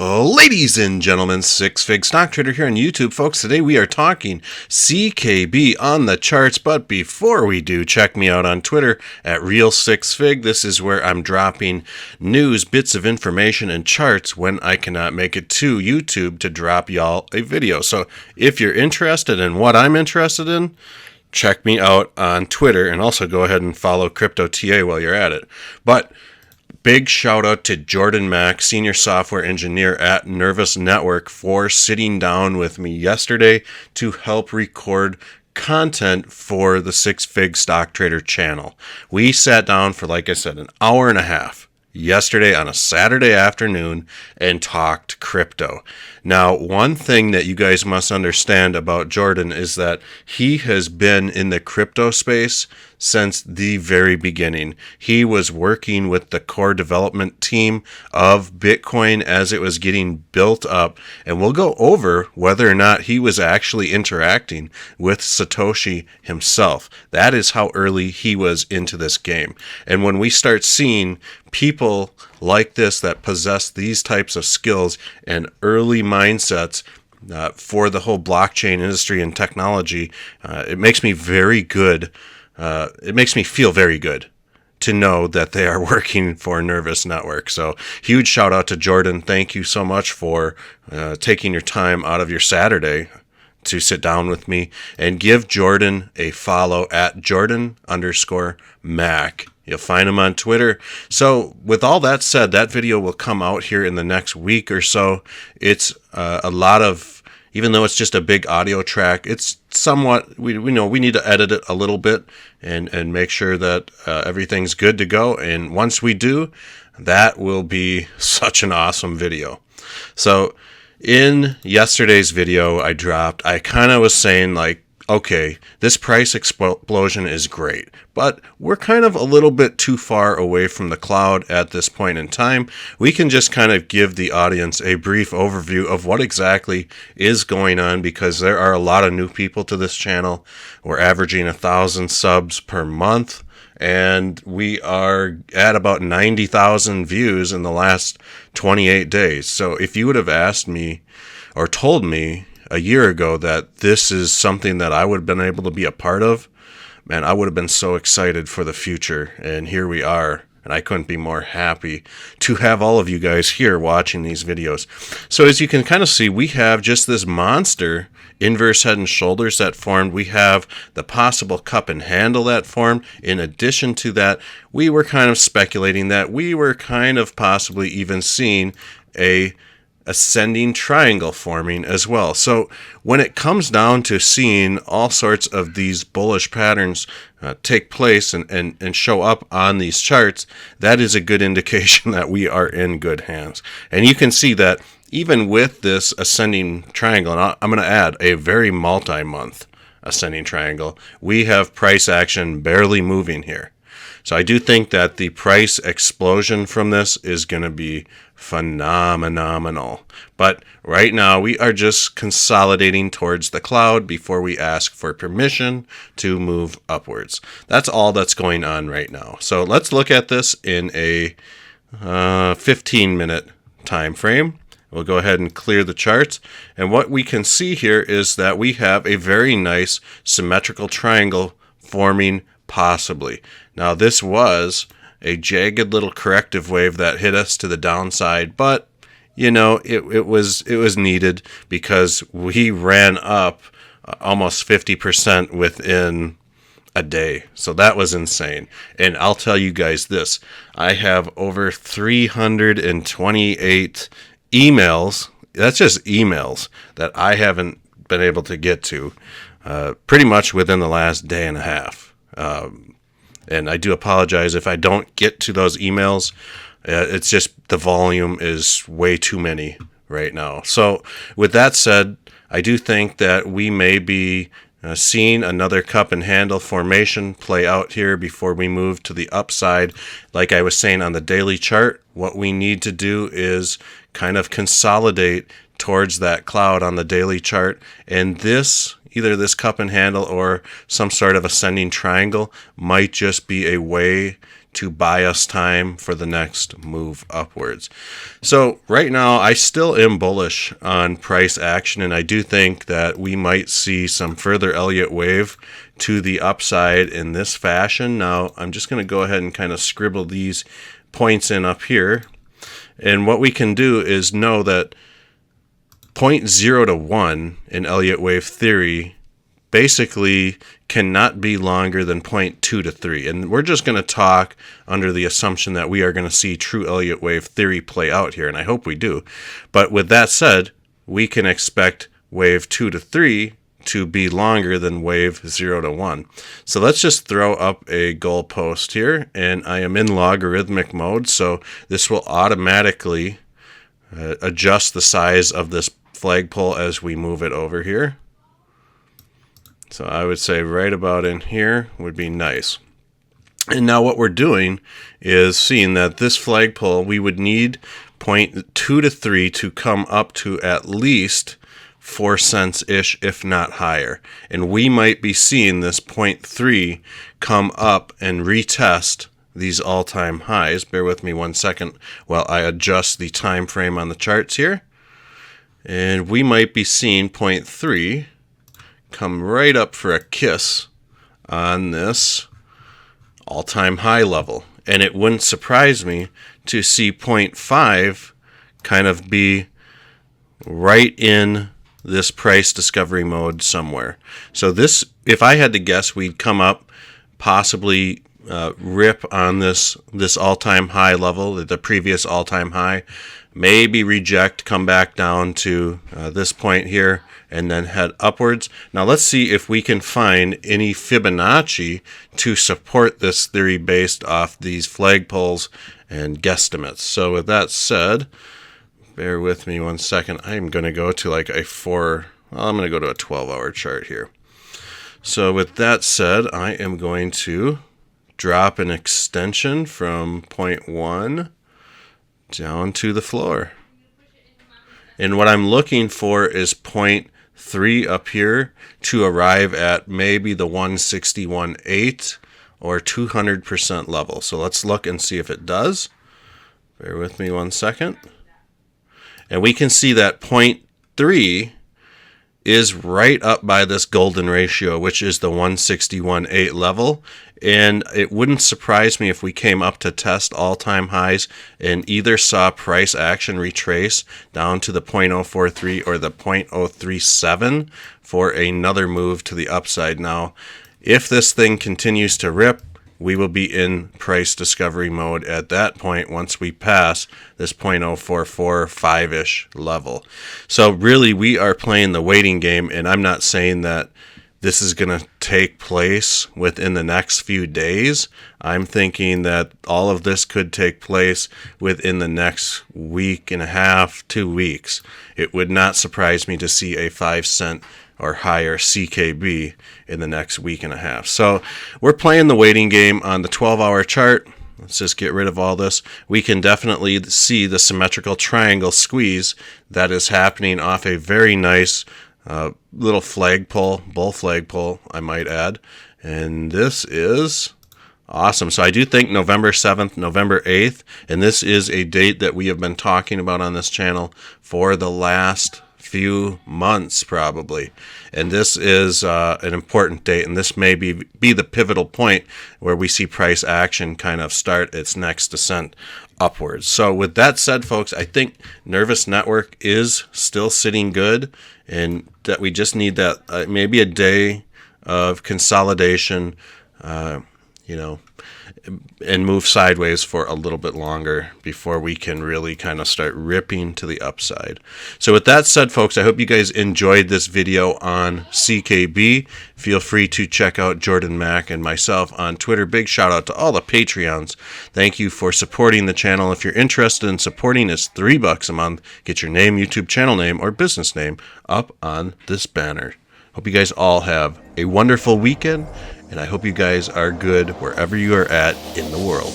Ladies and gentlemen, Six Fig Stock Trader here on YouTube. Folks, today we are talking CKB on the charts, but before we do, check me out on Twitter at Real6Fig. This is where I'm dropping news, bits of information, and charts when I cannot make it to YouTube to drop y'all a video. So if you're interested in what I'm interested in, check me out on Twitter, and also go ahead and follow Crypto TA while you're at it. But big shout out to Jordan Mack, Senior Software Engineer at Nervos Network, for sitting down with me yesterday to help record content for the Six Fig Stock Trader channel. We sat down for, like I said, an hour and a half yesterday on a Saturday afternoon and talked crypto. Now, one thing that you guys must understand about Jordan is that he has been in the crypto space since the very beginning. He was working with the core development team of Bitcoin as it was getting built up, and we'll go over whether or not he was actually interacting with Satoshi himself. That is how early he was into this game. And when we start seeing people like this that possess these types of skills and early mindsets for the whole blockchain industry and technology, it makes me very good. It makes me feel very good to know that they are working for Nervos Network. So huge shout out to Jordan. Thank you so much for taking your time out of your Saturday to sit down with me, and give Jordan a follow at Jordan_Mac. You'll find him on Twitter. So with all that said, that video will come out here in the next week or so. It's a lot of, even though it's just a big audio track, it's somewhat, we know we need to edit it a little bit and make sure that everything's good to go. And once we do, that will be such an awesome video. So in yesterday's video I kind of was saying, like, okay, this price explosion is great, but we're kind of a little bit too far away from the cloud at this point in time. We can just kind of give the audience a brief overview of what exactly is going on, because there are a lot of new people to this channel. We're averaging 1,000 subs per month, and we are at about 90,000 views in the last 28 days. So if you would have asked me or told me a year ago that this is something that I would have been able to be a part of, man, I would have been so excited for the future. And here we are, and I couldn't be more happy to have all of you guys here watching these videos. So as you can kind of see, we have just this monster inverse head and shoulders that formed. We have the possible cup and handle that formed. In addition to that, we were kind of speculating that we were kind of possibly even seeing a ascending triangle forming as well. So when it comes down to seeing all sorts of these bullish patterns take place and show up on these charts, that is a good indication that we are in good hands. And you can see that even with this ascending triangle, and I'm going to add a very multi-month ascending triangle, we have price action barely moving here. So I do think that the price explosion from this is going to be phenomenal. But right now we are just consolidating towards the cloud before we ask for permission to move upwards. That's all that's going on right now. So let's look at this in a 15-minute time frame. We'll go ahead and clear the charts. And what we can see here is that we have a very nice symmetrical triangle forming possibly. Now this was a jagged little corrective wave that hit us to the downside, but you know, it was needed, because we ran up almost 50% within a day. So that was insane. And I'll tell you guys this, I have over 328 emails, that's just emails, that I haven't been able to get to pretty much within the last day and a half. And I do apologize if I don't get to those emails. It's just the volume is way too many right now. So with that said, I do think that we may be seeing another cup and handle formation play out here before we move to the upside. Like I was saying on the daily chart, what we need to do is kind of consolidate towards that cloud on the daily chart. And this, either this cup and handle or some sort of ascending triangle, might just be a way to buy us time for the next move upwards. So right now, I still am bullish on price action, and I do think that we might see some further Elliott wave to the upside in this fashion. Now, I'm just going to go ahead and kind of scribble these points in up here. And what we can do is know that point 0 to 1 in Elliott wave theory basically cannot be longer than 0.2 to 3. And we're just going to talk under the assumption that we are going to see true Elliott wave theory play out here, and I hope we do. But with that said, we can expect wave 2 to 3 to be longer than wave 0 to 1. So let's just throw up a goalpost here, and I am in logarithmic mode, so this will automatically adjust the size of this flagpole as we move it over here. So I would say right about in here would be nice. And now what we're doing is seeing that this flagpole, we would need 0.2 to 3 to come up to at least 4 cents-ish, if not higher. And we might be seeing this 0.3 come up and retest these all-time highs. Bear with me 1 second while I adjust the time frame on the charts here. And we might be seeing 0.3 come right up for a kiss on this all-time high level. And it wouldn't surprise me to see 0.5 kind of be right in this price discovery mode somewhere. So this, if I had to guess, we'd come up, possibly rip on this all-time high level, the previous all-time high, maybe reject, come back down to this point here, and then head upwards. Now let's see if we can find any Fibonacci to support this theory based off these flagpoles and guesstimates. So with that said, bear with me 1 second. I'm going to go to like I'm going to go to a 12-hour chart here. So with that said, I am going to drop an extension from 0.1 down to the floor. And what I'm looking for is 0.3 up here to arrive at maybe the 161.8 or 200% level. So let's look and see if it does. Bear with me 1 second. And we can see that 0.3 is right up by this golden ratio, which is the 161.8 level. And it wouldn't surprise me if we came up to test all-time highs and either saw price action retrace down to the 0.043 or the 0.037 for another move to the upside. Now, if this thing continues to rip, we will be in price discovery mode at that point once we pass this 0.0445-ish level. So really, we are playing the waiting game, and I'm not saying that this is going to take place within the next few days. I'm thinking that all of this could take place within the next week and a half, 2 weeks. It would not surprise me to see a 5 cent or higher CKB in the next week and a half. So we're playing the waiting game on the 12-hour chart. Let's just get rid of all this. We can definitely see the symmetrical triangle squeeze that is happening off a very nice little flagpole, bull flagpole, I might add. And this is awesome. So I do think November 7th, November 8th, and this is a date that we have been talking about on this channel for the last few months probably. And this is an important date, and this may be the pivotal point where we see price action kind of start its next descent upwards. So with that said, folks, I think Nervous Network is still sitting good, and that we just need that maybe a day of consolidation, and move sideways for a little bit longer before we can really kind of start ripping to the upside. So with that said, folks, I hope you guys enjoyed this video on CKB. Feel free to check out Jordan Mack and myself on Twitter. Big shout out to all the Patreons. Thank you for supporting the channel. If you're interested in supporting, it's $3 a month. Get your name, YouTube channel name, or business name up on this banner. Hope you guys all have a wonderful weekend, and I hope you guys are good wherever you are at in the world.